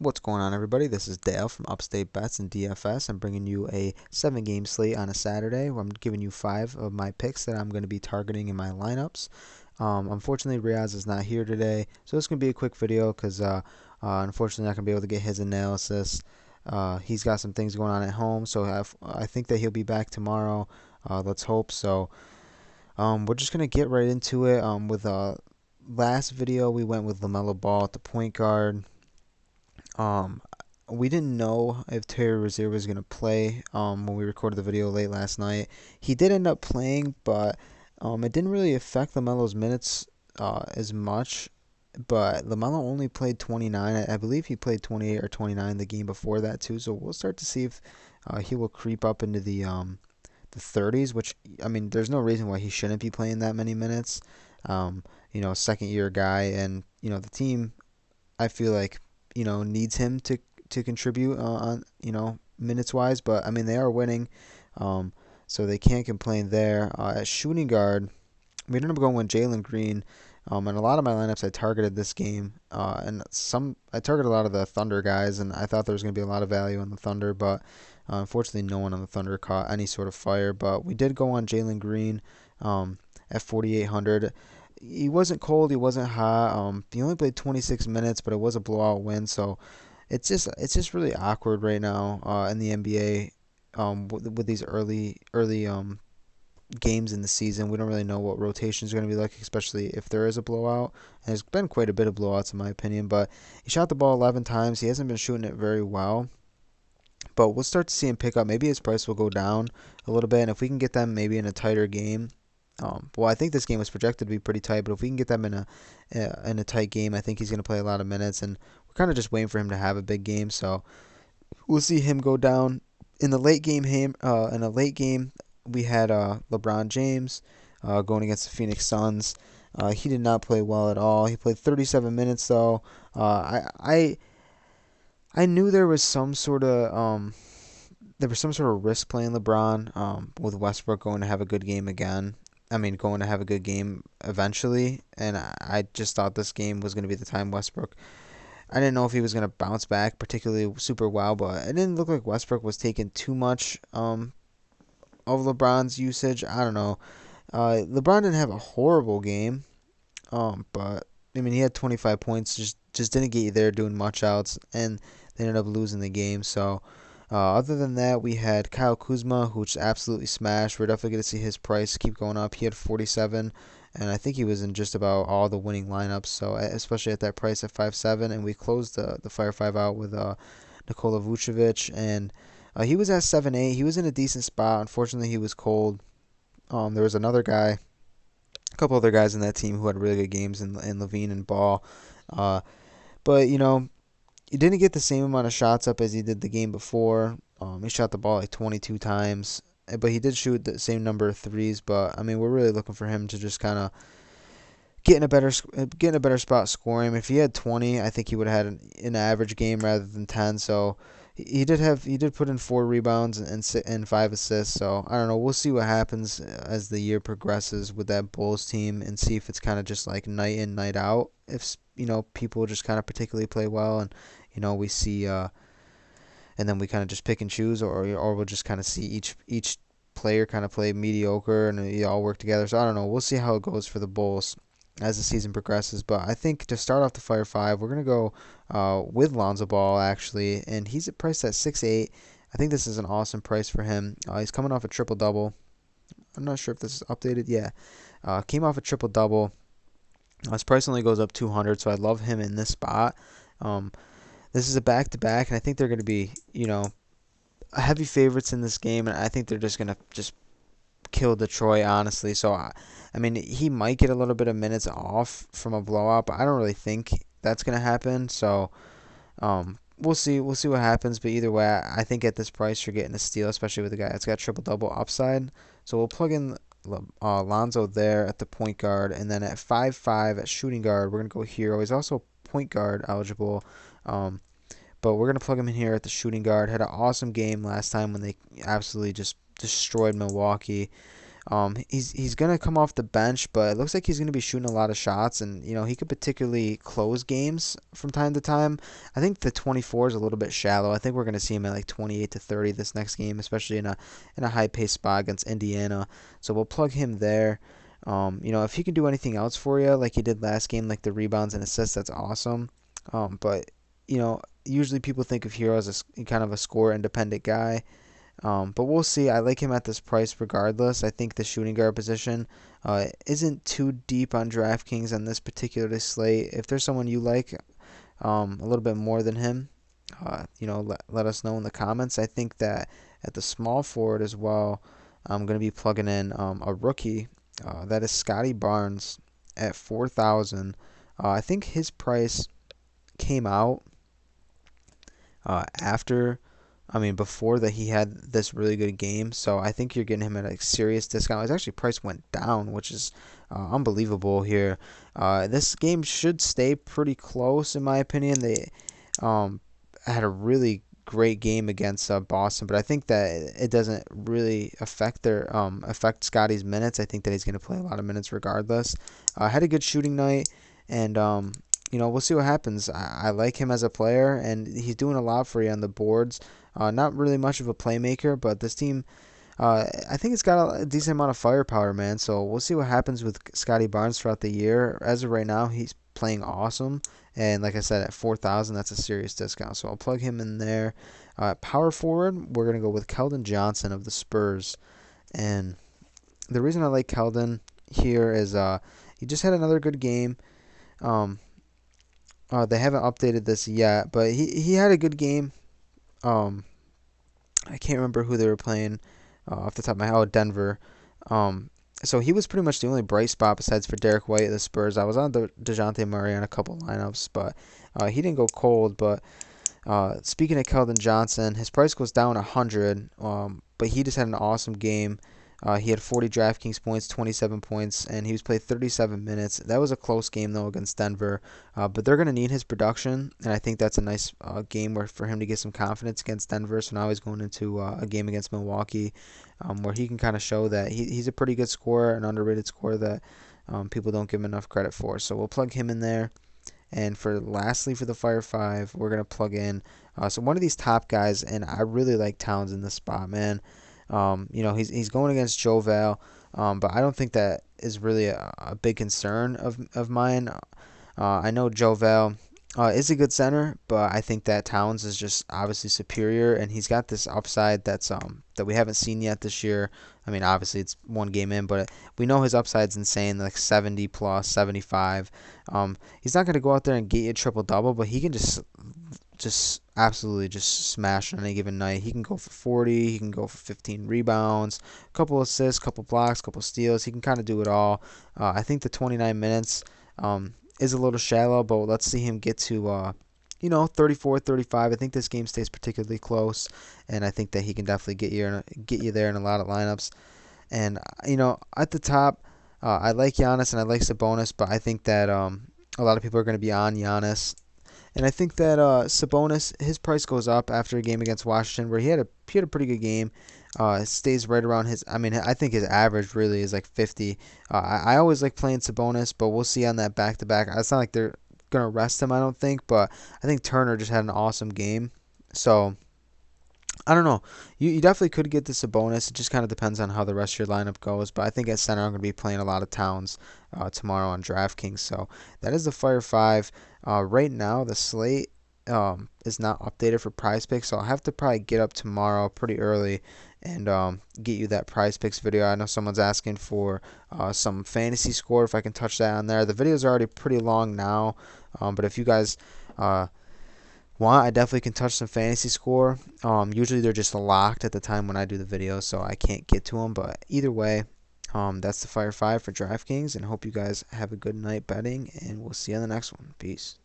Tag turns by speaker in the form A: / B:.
A: What's going on, everybody? This is Dale from Upstate Bets and DFS. I'm bringing you a 7-game slate on a Saturday where I'm giving you 5 of my picks that I'm going to be targeting in my lineups. Unfortunately, Riaz is not here today, so it's going to be a quick video because unfortunately, not going to be able to get his analysis. He's got some things going on at home, so I think that he'll be back tomorrow. Let's hope so. We're just going to get right into it. With last video, we went with LaMelo Ball at the point guard. Um, we didn't know if Terry Rozier was going to play when we recorded the video late last night. He did end up playing, but it didn't really affect LaMelo's minutes as much. But LaMelo only played 29. I believe he played 28 or 29 the game before that too. So we'll start to see if he will creep up into the 30s. Which, I mean, there's no reason why he shouldn't be playing that many minutes. Second year guy, and the team, I feel like needs him to contribute on minutes wise. But I mean, they are winning, so they can't complain there. At shooting guard, we ended up going with Jalen Green. And a lot of my lineups I targeted this game, and I targeted a lot of the Thunder guys, and I thought there was going to be a lot of value on the Thunder, but unfortunately no one on the Thunder caught any sort of fire. But we did go on Jalen Green at 4,800. He wasn't cold, he wasn't hot. He only played 26 minutes, but it was a blowout win, so it's just really awkward right now in the NBA with these early games in the season. We don't really know what rotation is going to be like, especially if there is a blowout. And there's been quite a bit of blowouts in my opinion, but he shot the ball 11 times. He hasn't been shooting it very well, but we'll start to see him pick up. Maybe his price will go down a little bit, and if we can get them maybe in a tighter game. Well, I think this game was projected to be pretty tight, but if we can get them in a tight game, I think he's going to play a lot of minutes, and we're kind of just waiting for him to have a big game. So we'll see him go down in the late game. We had LeBron James going against the Phoenix Suns. He did not play well at all. He played 37 minutes though. I knew there was some sort of risk playing LeBron with Westbrook going to have a good game again. I mean, going to have a good game eventually, and I just thought this game was going to be the time Westbrook. I didn't know if he was going to bounce back particularly super well, but it didn't look like Westbrook was taking too much of LeBron's usage. I don't know. LeBron didn't have a horrible game, but I mean, he had 25 points, just didn't get you there doing much else, and they ended up losing the game. So other than that, we had Kyle Kuzma, who just absolutely smashed. We're definitely going to see his price keep going up. He had 47, and I think he was in just about all the winning lineups, so especially at that price at 5.7. And we closed the Fire 5 out with Nikola Vucevic, and he was at 7.8. He was in a decent spot. Unfortunately, he was cold. There was a couple other guys in that team who had really good games in Levine and Ball. But, he didn't get the same amount of shots up as he did the game before. He shot the ball like 22 times, but he did shoot the same number of threes. But I mean, we're really looking for him to just kind of get in a better spot scoring. If he had 20, I think he would have had an average game rather than 10. So he did put in 4 rebounds and 5 assists. So I don't know. We'll see what happens as the year progresses with that Bulls team, and see if it's kind of just like night in, night out. If people just kind of particularly play well, and we see and then we kind of just pick and choose, or we'll just kind of see each player kind of play mediocre and they all work together. So I don't know. We'll see how it goes for the Bulls as the season progresses. But I think to start off the Fire 5, we're going to go with Lonzo Ball, actually, and he's priced at 6.8. I think this is an awesome price for him. He's coming off a triple-double. I'm not sure if this is updated. Yeah. Came off a triple-double. His price only goes up 200, so I love him in this spot. This is a back-to-back, and I think they're going to be, heavy favorites in this game, and I think they're just going to kill Detroit, honestly. So, I mean, he might get a little bit of minutes off from a blowout, but I don't really think that's going to happen. So, we'll see. We'll see what happens. But either way, I think at this price, you're getting a steal, especially with a guy that's got triple-double upside. So we'll plug in Lonzo there at the point guard, and then at 5.5 at shooting guard, we're going to go Hero. He's also point guard eligible. But we're going to plug him in here at the shooting guard. Had an awesome game last time when they absolutely just destroyed Milwaukee. He's gonna come off the bench, but it looks like he's gonna be shooting a lot of shots, and he could particularly close games from time to time. I think the 24 is a little bit shallow. I think we're gonna see him at like 28 to 30 this next game, especially in a high paced spot against Indiana. So we'll plug him there. If he can do anything else for you, like he did last game, like the rebounds and assists, that's awesome. But usually people think of Hero as kind of a score independent guy. But we'll see. I like him at this price regardless. I think the shooting guard position isn't too deep on DraftKings on this particular slate. If there's someone you like a little bit more than him, let us know in the comments. I think that at the small forward as well, I'm going to be plugging in a rookie. That is Scotty Barnes at 4,000. I think his price came out after, before that he had this really good game. So I think you're getting him at a serious discount. His actually price went down, which is unbelievable here. This game should stay pretty close in my opinion. They had a really great game against Boston, but I think that it doesn't really affect Scotty's minutes. I think that he's going to play a lot of minutes regardless. Had a good shooting night, and we'll see what happens. I like him as a player, and he's doing a lot for you on the boards. Not really much of a playmaker, but this team, I think it's got a decent amount of firepower, man. So we'll see what happens with Scotty Barnes throughout the year. As of right now, he's playing awesome. And like I said, at 4,000, that's a serious discount. So I'll plug him in there. Power forward, we're going to go with Keldon Johnson of the Spurs. And the reason I like Keldon here is he just had another good game. They haven't updated this yet, but he had a good game. I can't remember who they were playing off the top of my head. Oh, Denver. So he was pretty much the only bright spot besides for Derek White of the Spurs. I was on DeJounte Murray on a couple lineups, but he didn't go cold. But speaking of Keldon Johnson, his price goes down 100, but he just had an awesome game. He had 40 DraftKings points, 27 points, and he was played 37 minutes. That was a close game, though, against Denver. But they're going to need his production, and I think that's a nice game for him to get some confidence against Denver. So now he's going into a game against Milwaukee where he can kind of show that he's a pretty good scorer, an underrated scorer that people don't give him enough credit for. So we'll plug him in there. And lastly, for the Fire 5, we're going to plug in so one of these top guys, and I really like Towns in this spot, man. He's going against Jovel, but I don't think that is really a big concern of mine. I know Jovel is a good center, but I think that Towns is just obviously superior, and he's got this upside that we haven't seen yet this year. Obviously it's one game in, but we know his upside's insane, like 70 plus, 75. He's not going to go out there and get you a triple double, but he can just absolutely just smash on any given night. He can go for 40, he can go for 15 rebounds, a couple assists, couple blocks, couple steals. He can kind of do it all. I think the 29 minutes is a little shallow, but let's see him get to 34, 35. I think this game stays particularly close, and I think that he can definitely get you there in a lot of lineups. And at the top, I like Giannis and I like Sabonis, but I think that a lot of people are going to be on Giannis. And I think that Sabonis, his price goes up after a game against Washington where he had a pretty good game. It stays right around his. I think his average really is like 50. I always like playing Sabonis, but we'll see on that back to back. It's not like they're gonna rest him, I don't think, but I think Turner just had an awesome game. So I don't know. You definitely could get the Sabonis. It just kind of depends on how the rest of your lineup goes. But I think at center I'm going to be playing a lot of Towns tomorrow on DraftKings. So that is the Fire 5. Right now, the slate is not updated for Prize Picks. So I'll have to probably get up tomorrow pretty early and get you that Prize Picks video. I know someone's asking for some fantasy score, if I can touch that on there. The videos are already pretty long now. But if you guys I definitely can touch some fantasy score. Usually they're just locked at the time when I do the video, so I can't get to them. But either way, that's the Fire 5 for DraftKings, and hope you guys have a good night betting, and we'll see you on the next one. Peace.